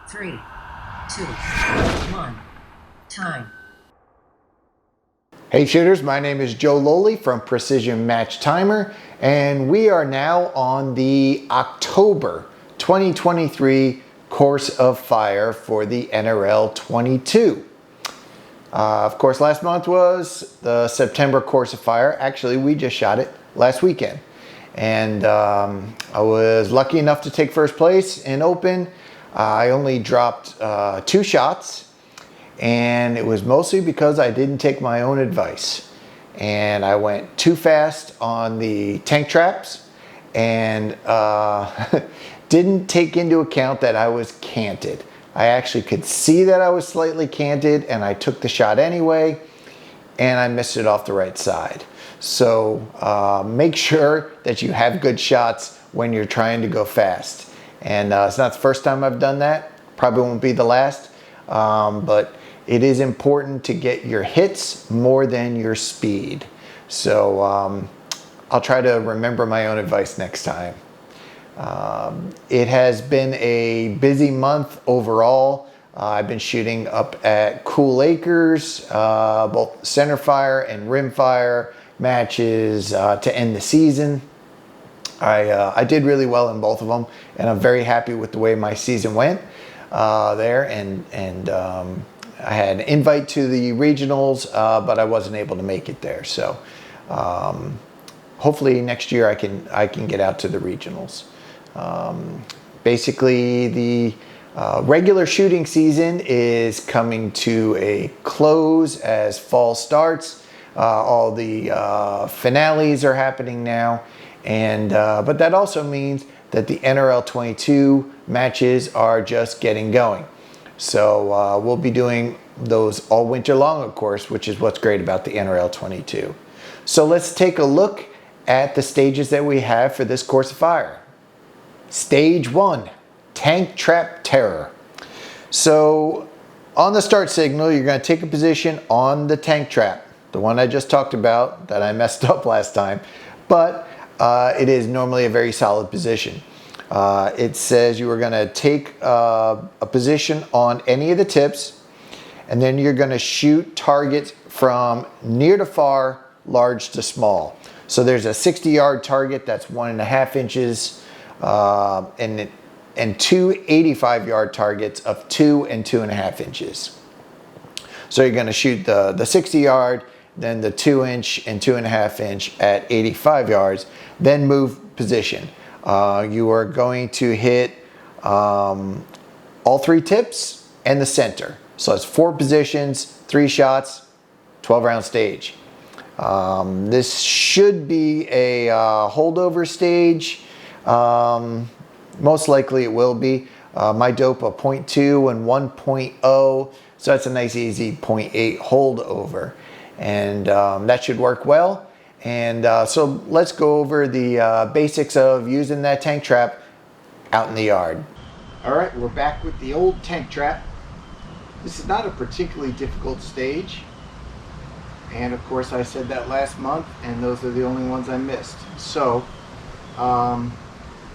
3, 2, 1, time. Hey shooters, my name is Joe Lowley from Precision Match Timer, and we are now on the October 2023 Course of Fire for the NRL22. Of course, last month was the September Course of Fire. Actually, we just shot it last weekend. And I was lucky enough to take first place in Open. I only dropped 2 shots, and it was mostly because I didn't take my own advice. And I went too fast on the tank traps and didn't take into account that I was canted. I actually could see that I was slightly canted, and I took the shot anyway, and I missed it off the right side. So make sure that you have good shots when you're trying to go fast. And it's not the first time I've done that. Probably won't be the last. But it is important to get your hits more than your speed. So I'll try to remember my own advice next time. It has been a busy month overall. I've been shooting up at Cool Acres, both center fire and rim fire matches to end the season. I did really well in both of them, and I'm very happy with the way my season went there. And I had an invite to the regionals, but I wasn't able to make it there. So hopefully next year I can get out to the regionals. Basically, the regular shooting season is coming to a close as fall starts. All the finales are happening now, and but that also means that the NRL22 matches are just getting going. So we'll be doing those all winter long, of course, which is what's great about the NRL22. So let's take a look at the stages that we have for this Course of Fire. Stage 1, Tank Trap Terror. So on the start signal, you're going to take a position on the tank trap, the one I just talked about that I messed up last time, but it is normally a very solid position. It says you are going to take a position on any of the tips, and then you're going to shoot targets from near to far, large to small. So there's a 60-yard target that's 1.5 inches, and 2 85-yard targets of 2 and 2.5 inches. So you're going to shoot the 60-yard, then the 2-inch and 2.5-inch at 85 yards, then move position. You are going to hit all 3 tips and the center. So it's 4 positions, 3 shots, 12-round stage. This should be a holdover stage. Most likely it will be. My dope a 0.2 and 1.0, so that's a nice easy 0.8 holdover. And that should work well. And so let's go over the basics of using that tank trap out in the yard. All right, we're back with the old tank trap. This is not a particularly difficult stage. And of course I said that last month, and those are the only ones I missed. So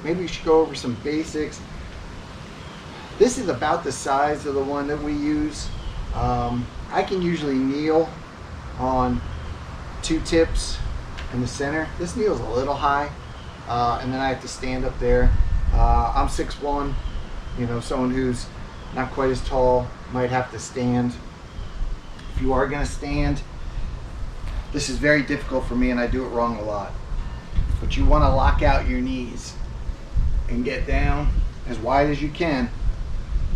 maybe we should go over some basics. This is about the size of the one that we use. I can usually kneel on 2 tips in the center. This kneel's a little high, and then I have to stand up there. I'm 6'1", you know, someone who's not quite as tall might have to stand. If you are gonna stand, this is very difficult for me, and I do it wrong a lot. But you wanna lock out your knees and get down as wide as you can.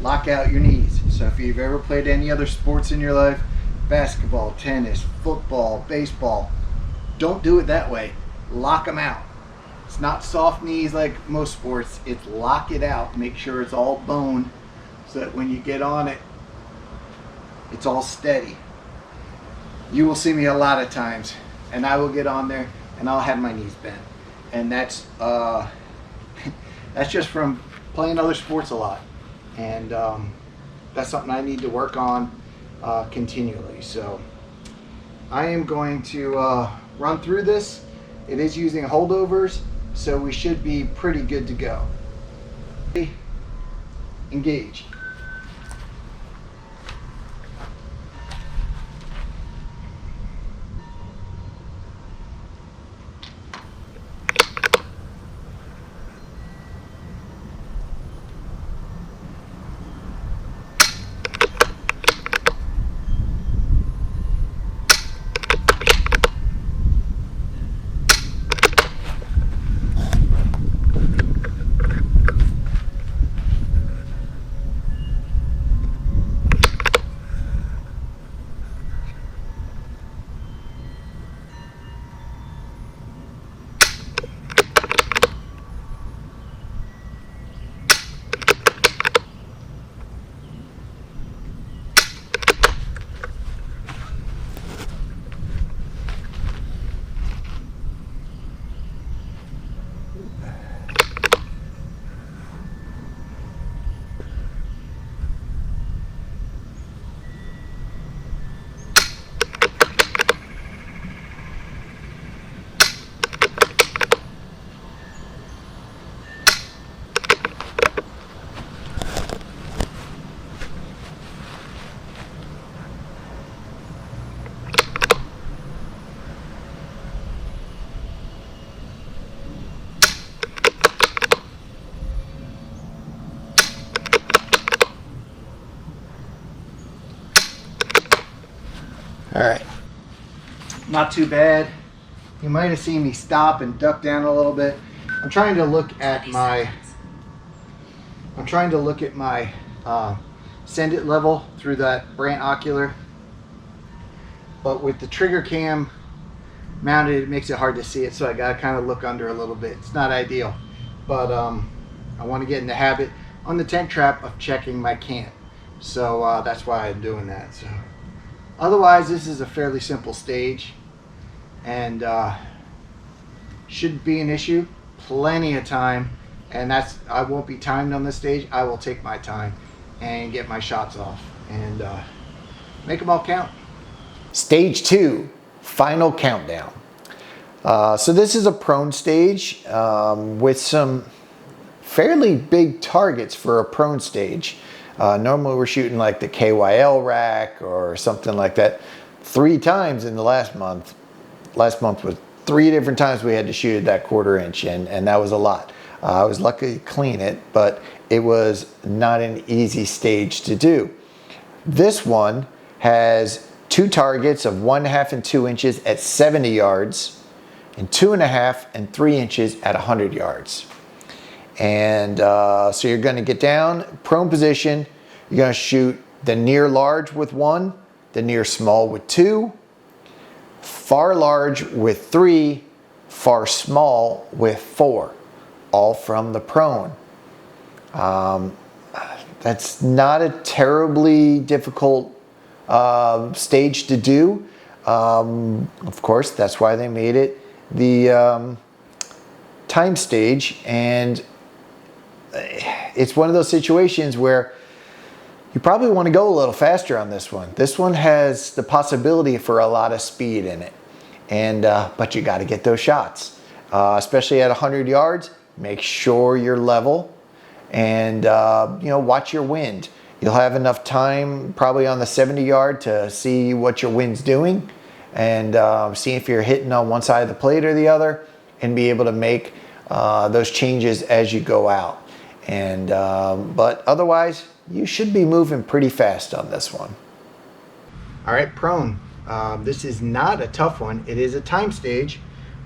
Lock out your knees. So if you've ever played any other sports in your life, basketball, tennis, football, baseball, don't do it that way. Lock them out. It's not soft knees like most sports. It's lock it out. Make sure it's all bone so that when you get on it, it's all steady. You will see me a lot of times, and I will get on there and I'll have my knees bent. And that's that's just from playing other sports a lot. And that's something I need to work on continually. So I am going to run through this. It is using holdovers, so we should be pretty good to go. Engage. All right. Not too bad. You might have seen me stop and duck down a little bit. I'm trying to look at my send it level through that Brandt ocular, but with the trigger cam mounted, it makes it hard to see it, so I gotta kind of look under a little bit. It's not ideal, but I want to get in the habit on the tent trap of checking my cam, so that's why I'm doing that. So otherwise, this is a fairly simple stage, and shouldn't be an issue. Plenty of time, and I won't be timed on this stage. I will take my time and get my shots off and make them all count. Stage 2, final countdown. So this is a prone stage with some fairly big targets for a prone stage. Normally we're shooting like the KYL rack or something like that. 3 times in the last month. Last month was 3 different times we had to shoot at that 1/4 inch, and that was a lot. I was lucky to clean it, but it was not an easy stage to do. This one has 2 targets of 1/2 and 2 inches at 70 yards, and 2.5 and 3 inches at 100 yards. And so you're going to get down, prone position. You're going to shoot the near large with 1, the near small with 2, far large with 3, far small with 4, all from the prone. That's not a terribly difficult stage to do. Of course, that's why they made it the time stage, and it's one of those situations where you probably want to go a little faster on this one. This one has the possibility for a lot of speed in it, and but you got to get those shots, especially at 100 yards. Make sure you're level, and watch your wind. You'll have enough time probably on the 70 yard to see what your wind's doing, and see if you're hitting on one side of the plate or the other, and be able to make those changes as you go out. And but otherwise, you should be moving pretty fast on this one. All right, prone. This is not a tough one. It is a time stage,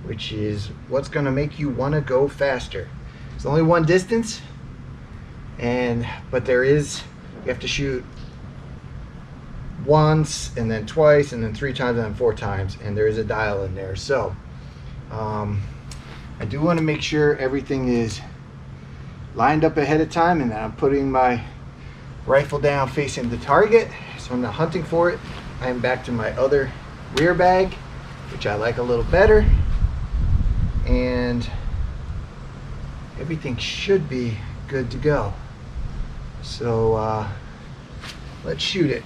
which is what's going to make you want to go faster. It's only one distance, but you have to shoot once, and then twice, and then 3 times, and then 4 times, and there is a dial in there. So I do want to make sure everything is lined up ahead of time, and that I'm putting my rifle down facing the target, so I'm not hunting for it. I am back to my other rear bag, which I like a little better, and everything should be good to go. So let's shoot it.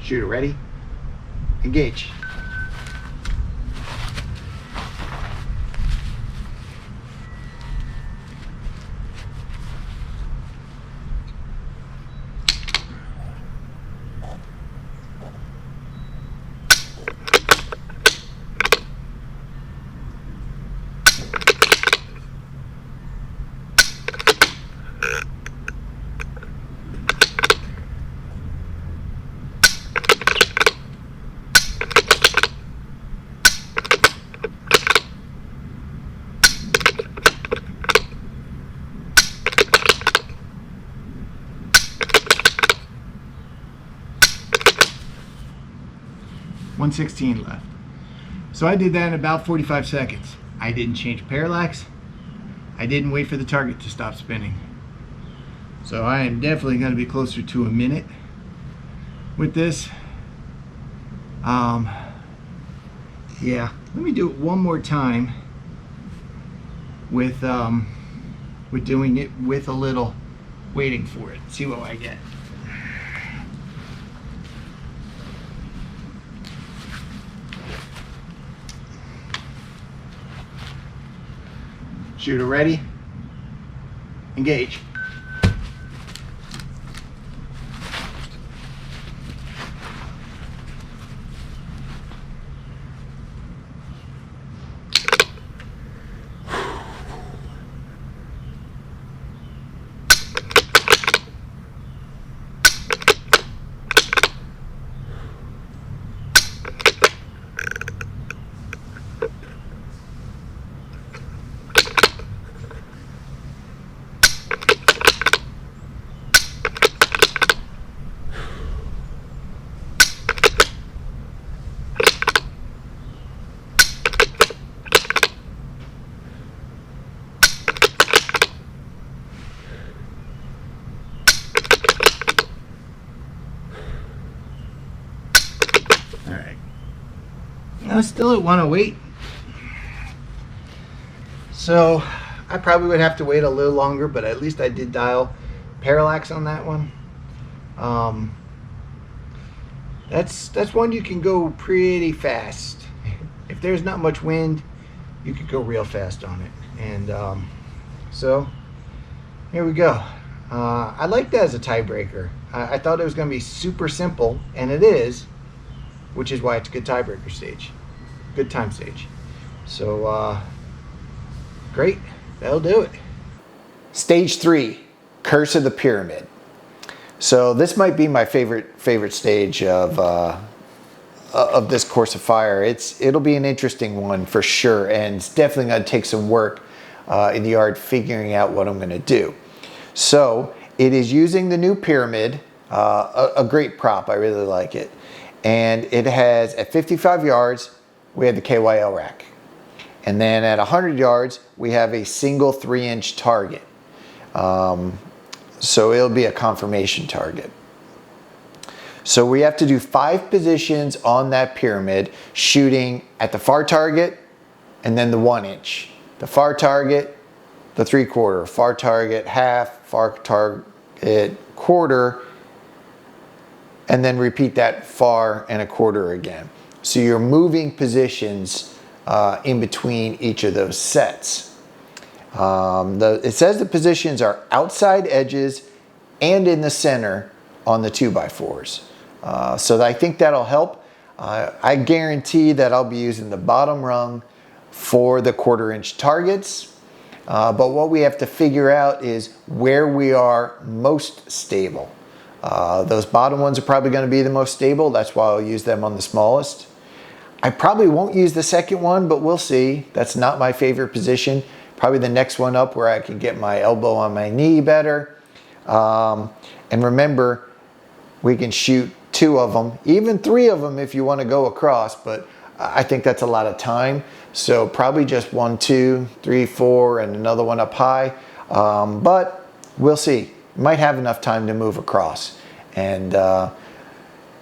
Shooter ready? Engage. .116 left. So I did that in about 45 seconds. I didn't change parallax. I didn't wait for the target to stop spinning. So I am definitely going to be closer to a minute with this. Yeah, let me do it one more time with doing it with a little waiting for it. See what I get. Shooter ready? Engage. Still at 108. So I probably would have to wait a little longer, but at least I did dial parallax on that one. That's one you can go pretty fast. If there's not much wind, you could go real fast on it. And so here we go. I like that as a tiebreaker. I thought it was going to be super simple, and it is, which is why it's a good tiebreaker stage, good time stage. So great, that'll do it. Stage 3, Curse of the Pyramid. So this might be my favorite stage of this course of fire. It'll be an interesting one for sure, and it's definitely going to take some work in the yard figuring out what I'm going to do. So it is using the new pyramid, a great prop. I really like it, and it has at 55 yards we have the KYL rack, and then at 100 yards we have a single 3-inch target. So it'll be a confirmation target. So we have to do 5 positions on that pyramid, shooting at the far target and then the 1-inch. The far target, the 3/4, far target half, far target quarter, and then repeat that far and a quarter again. So you're moving positions in between each of those sets. It says the positions are outside edges and in the center on the 2x4s. So I think that'll help. I guarantee that I'll be using the bottom rung for the 1/4-inch targets. But what we have to figure out is where we are most stable. Those bottom ones are probably going to be the most stable. That's why I'll use them on the smallest. I probably won't use the second one, but we'll see. That's not my favorite position. Probably the next one up where I can get my elbow on my knee better. And remember, we can shoot 2 of them, even 3 of them if you want to go across, but I think that's a lot of time. So probably just 1, 2, 3, 4, and another one up high. But we'll see. Might have enough time to move across. And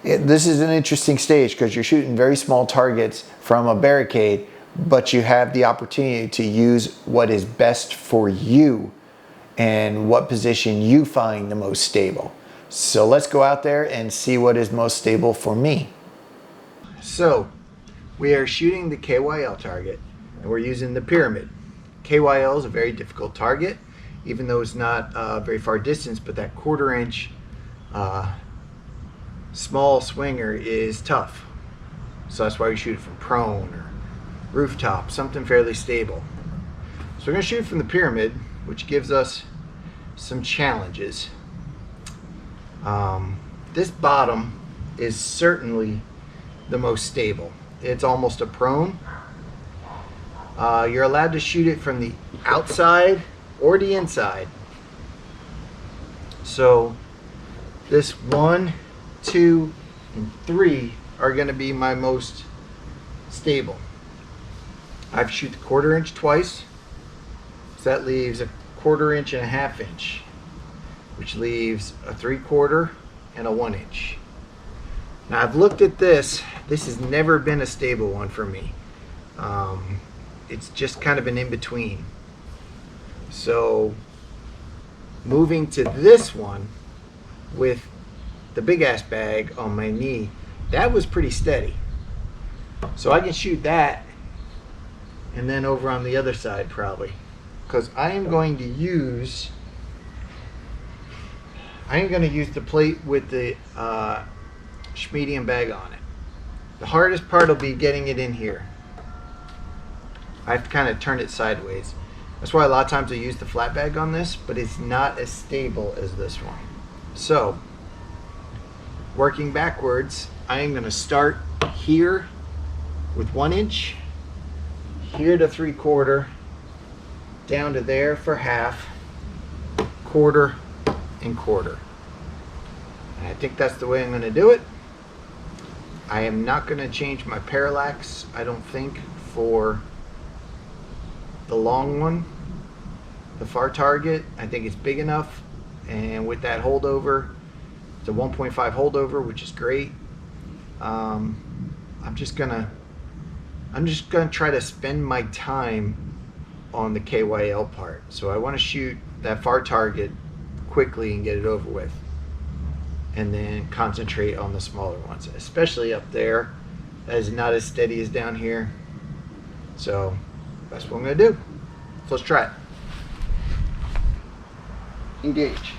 this is an interesting stage because you're shooting very small targets from a barricade, but you have the opportunity to use what is best for you and what position you find the most stable. So let's go out there and see what is most stable for me. So we are shooting the KYL target and we're using the pyramid. KYL is a very difficult target, even though it's not very far distance, but that 1/4-inch small swinger is tough. So that's why we shoot it from prone or rooftop, something fairly stable. So we're going to shoot from the pyramid, which gives us some challenges. This bottom is certainly the most stable. It's almost a prone. You're allowed to shoot it from the outside or the inside. So this 1, 2, and 3 are going to be my most stable. I've shoot the 1/4-inch twice, so that leaves a 1/4-inch and a 1/2-inch, which leaves a 3/4 and a 1-inch. Now I've looked at this. This has never been a stable one for me. It's just kind of an in-between. So moving to this one with the big ass bag on my knee, that was pretty steady. So I can shoot that and then over on the other side probably, because I am going to use the plate with the medium bag on it. The hardest part will be getting it in here. I have to kind of turn it sideways. That's why a lot of times I use the flat bag on this, but it's not as stable as this one. So working backwards, I am going to start here with 1-inch, here to 3/4, down to there for 1/2, 1/4, and 1/4. And I think that's the way I'm going to do it. I am not going to change my parallax, I don't think, for the long one, the far target. I think it's big enough, and with that holdover, it's a 1.5 holdover, which is great. I'm just gonna I'm just going to try to spend my time on the KYL part. So I want to shoot that far target quickly and get it over with, and then concentrate on the smaller ones, especially up there. That is not as steady as down here. So that's what I'm going to do. So let's try it. Engage.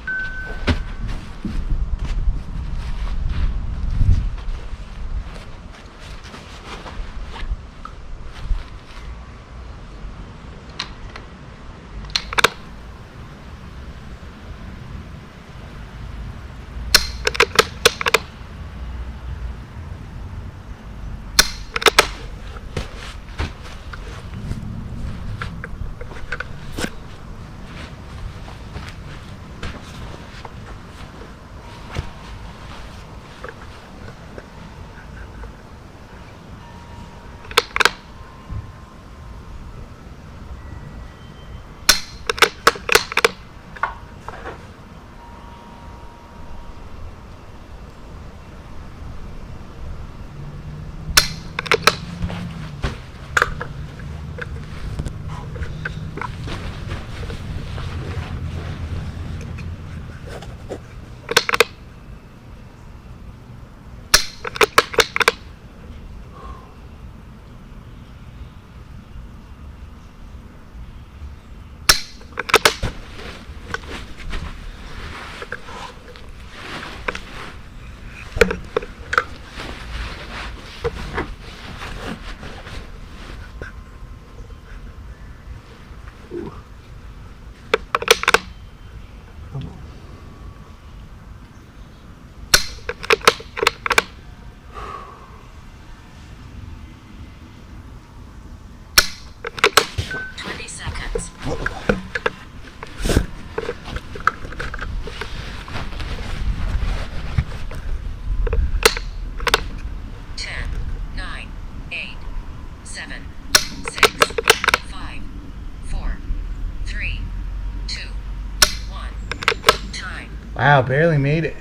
Wow, barely made it.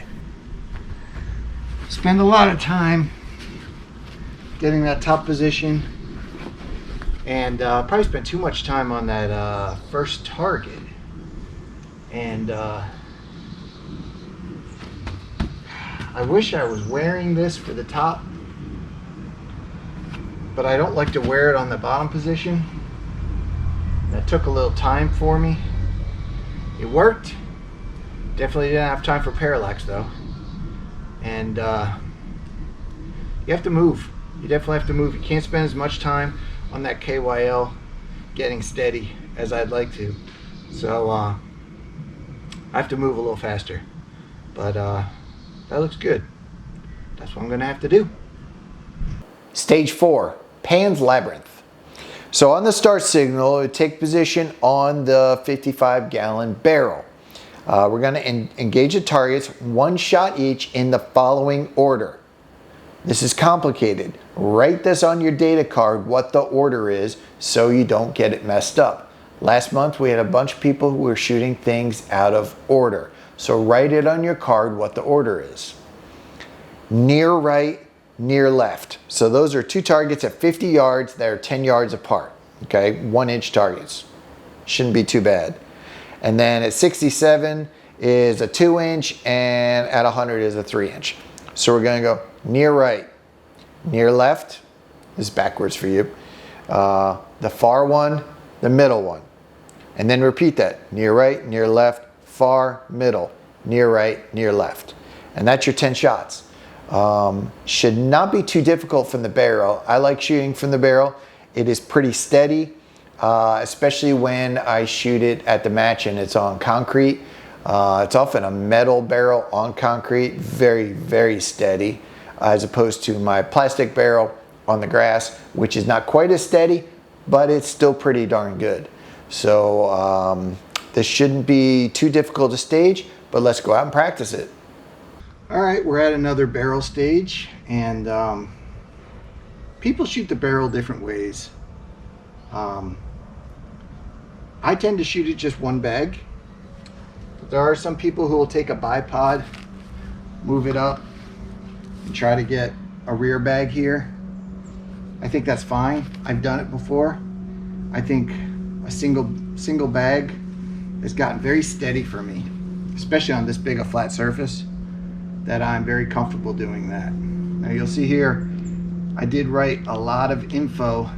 Spend a lot of time getting that top position, and probably spent too much time on that first target. And I wish I was wearing this for the top, but I don't like to wear it on the bottom position. That took a little time for me. It worked. Definitely didn't have time for parallax though. And you have to move. You definitely have to move. You can't spend as much time on that KYL getting steady as I'd like to. So I have to move a little faster. But that looks good. That's what I'm gonna have to do. Stage 4, Pan's Labrynth. So on the start signal, it take position on the 55-gallon barrel. We're going to engage the targets, one shot each in the following order. This is complicated. Write this on your data card, what the order is, so you don't get it messed up. Last month we had a bunch of people who were shooting things out of order. So write it on your card what the order is. Near right, near left. So those are two targets at 50 yards that are 10 yards apart. Okay, 1-inch targets. Shouldn't be too bad. And then at 67 is a 2-inch, and at 100 is a 3-inch. So we're going to go near right, near left. This is backwards for you. The far one, the middle one. And then repeat that. Near right, near left, far, middle, near right, near left. And that's your 10 shots. Should not be too difficult from the barrel. I like shooting from the barrel. It is pretty steady. Especially when I shoot it at the match and it's on concrete. It's often a metal barrel on concrete, very, very steady, as opposed to my plastic barrel on the grass, which is not quite as steady, but it's still pretty darn good. So this shouldn't be too difficult to stage, but let's go out and practice it. All right, we're at another barrel stage, and people shoot the barrel different ways. I tend to shoot it just one bag. But there are some people who will take a bipod, move it up, and try to get a rear bag here. I think that's fine. I've done it before. I think a single bag has gotten very steady for me, especially on this big a flat surface, that I'm very comfortable doing that. Now you'll see here, I did write a lot of info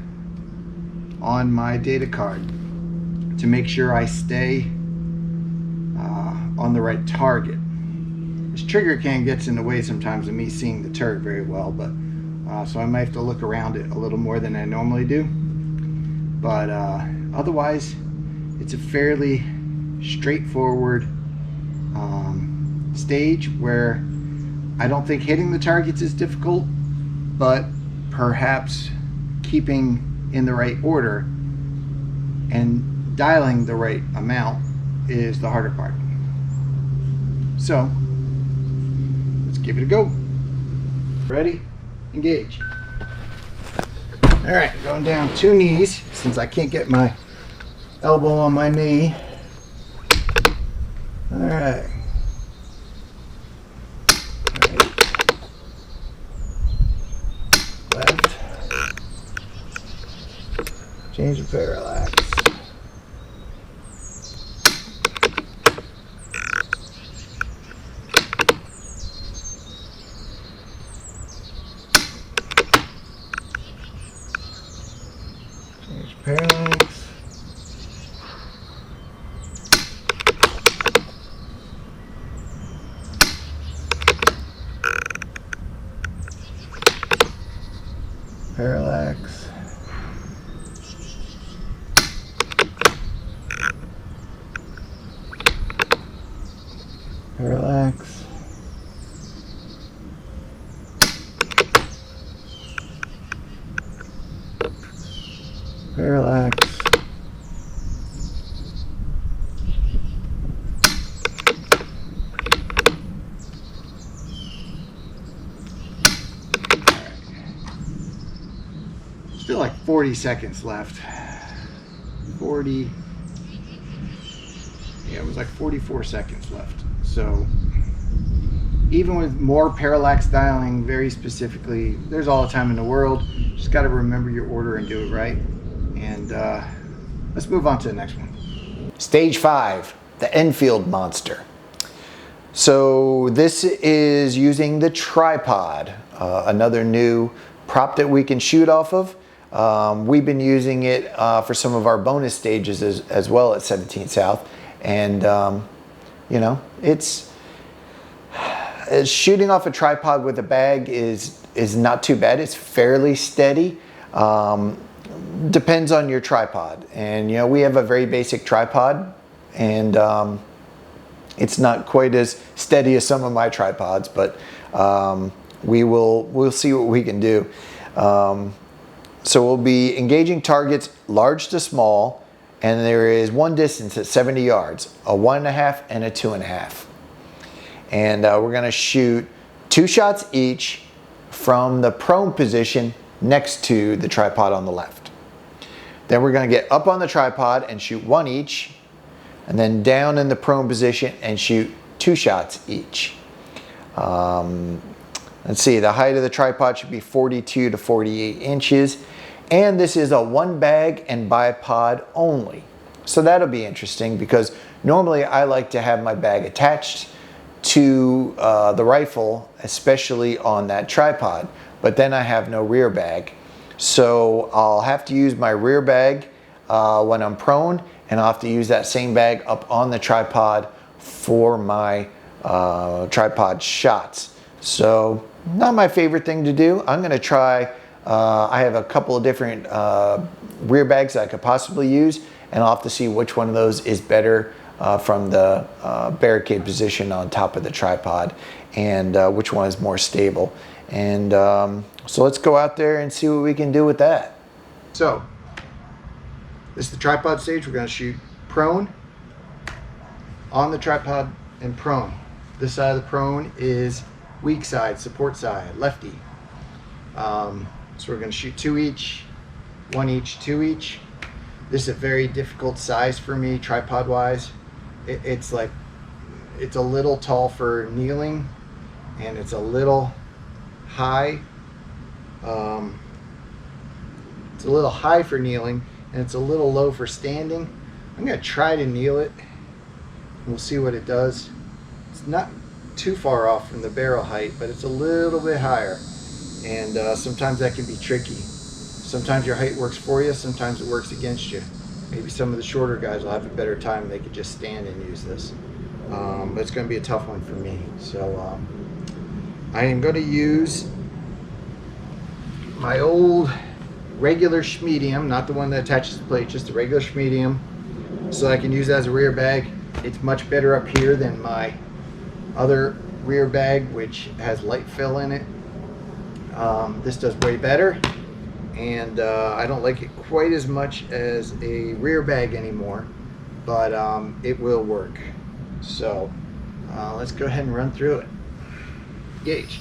on my data card to make sure I stay on the right target. This trigger can gets in the way sometimes of me seeing the turret very well, but so I might have to look around it a little more than I normally do. But otherwise, it's a fairly straightforward stage where I don't think hitting the targets is difficult, but perhaps keeping in the right order and dialing the right amount is the harder part. So let's give it a go. Ready? Engage. All right, going down 2 knees since I can't get my elbow on my knee. All right. Left. Change the parallax. Change parallax. Parallax. Parallax. Parallax. Still like 40 seconds left. 40. Yeah, it was like 44 seconds left. So even with more parallax dialing very specifically, there's all the time in the world. Just got to remember your order and do it right. And let's move on to the next one. Stage 5, the Enfield monster. So this is using the tripod, another new prop that we can shoot off of. We've been using it for some of our bonus stages as well at 17 South. And you know, it's shooting off a tripod with a bag is not too bad. It's fairly steady. Depends on your tripod, and you know, we have a very basic tripod, and it's not quite as steady as some of my tripods, but we'll see what we can do. So we'll be engaging targets large to small, and there is one distance at 70 yards, a 1.5 and a 2.5. And we're gonna shoot 2 shots each from the prone position next to the tripod on the left. Then we're gonna get up on the tripod and shoot 1 each, and then down in the prone position and shoot 2 shots each. Let's see, the height of the tripod should be 42 to 48 inches. And this is a 1 bag and bipod only. So that'll be interesting because normally I like to have my bag attached to the rifle, especially on that tripod, but then I have no rear bag. So I'll have to use my rear bag when I'm prone, and I'll have to use that same bag up on the tripod for my tripod shots. So not my favorite thing to do. I'm gonna try, I have a couple of different rear bags that I could possibly use, and I'll have to see which one of those is better from the barricade position on top of the tripod, and which one is more stable. And so let's go out there and see what we can do with that. So this is the tripod stage. We're going to shoot prone, on the tripod, and prone. This side of the prone is weak side, support side, lefty. So we're going to shoot 2 each, 1 each, 2 each. This is a very difficult size for me, tripod wise. It's a little tall for kneeling, and it's a little high It's a little high for kneeling, and it's a little low for standing. I'm going to try to kneel it. We'll see what it does. It's not too far off from the barrel height, but it's a little bit higher. And sometimes that can be tricky. Sometimes your height works for you, sometimes it works against you. Maybe some of the shorter guys will have a better time. They could just stand and use this. But it's going to be a tough one for me. So I am going to use my old regular schmedium, not the one that attaches to the plate, just the regular schmedium, so I can use it as a rear bag. It's much better up here than my other rear bag, which has light fill in it. This does way better, and I don't like it quite as much as a rear bag anymore, but it will work. So let's go ahead and run through it. Gauge.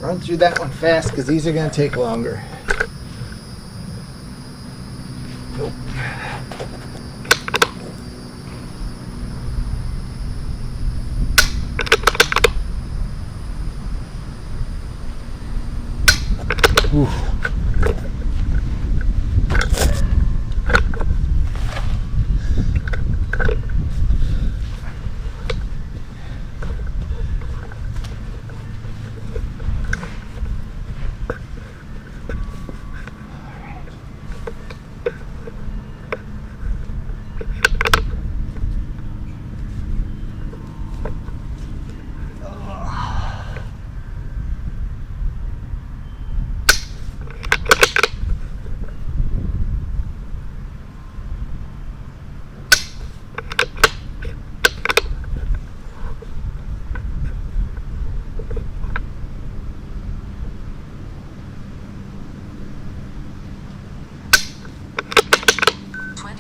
Run through that one fast because these are going to take longer. Nope. Ooh.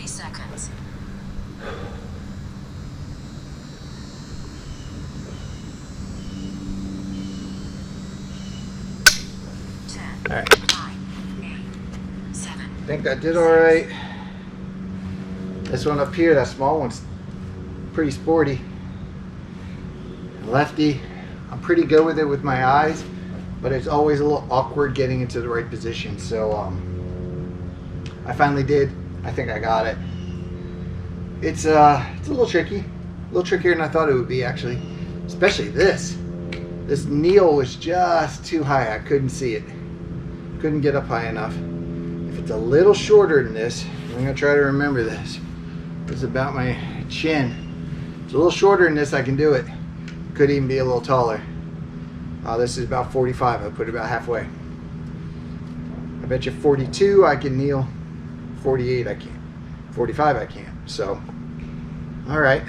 Seconds. 10. All right. 9, 8, 7. I think I did all right. This one up here, that small one's pretty sporty. Lefty, I'm pretty good with it with my eyes, but it's always a little awkward getting into the right position. So I finally did. I think I got it. It's a little tricky, a little trickier than I thought it would be, actually. Especially this. This kneel was just too high. I couldn't see it. Couldn't get up high enough. If it's a little shorter than this, I'm gonna try to remember this. It's about my chin. It's a little shorter than this, I can do it. Could even be a little taller. This is about 45. I put it about halfway. I bet you 42 I can kneel. 48 I can't. 45 I can't. So, all right.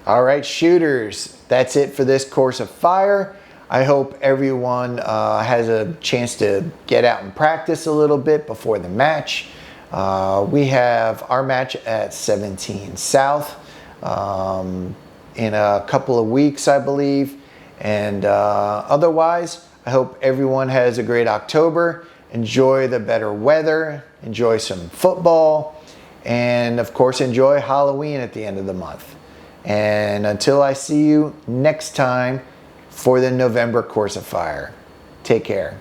All right, shooters. That's it for this course of fire. I hope everyone has a chance to get out and practice a little bit before the match. We have our match at 17 South in a couple of weeks, I believe. And otherwise, I hope everyone has a great October. Enjoy the better weather. Enjoy some football. And of course, enjoy Halloween at the end of the month. And until I see you next time for the November course of fire, take care.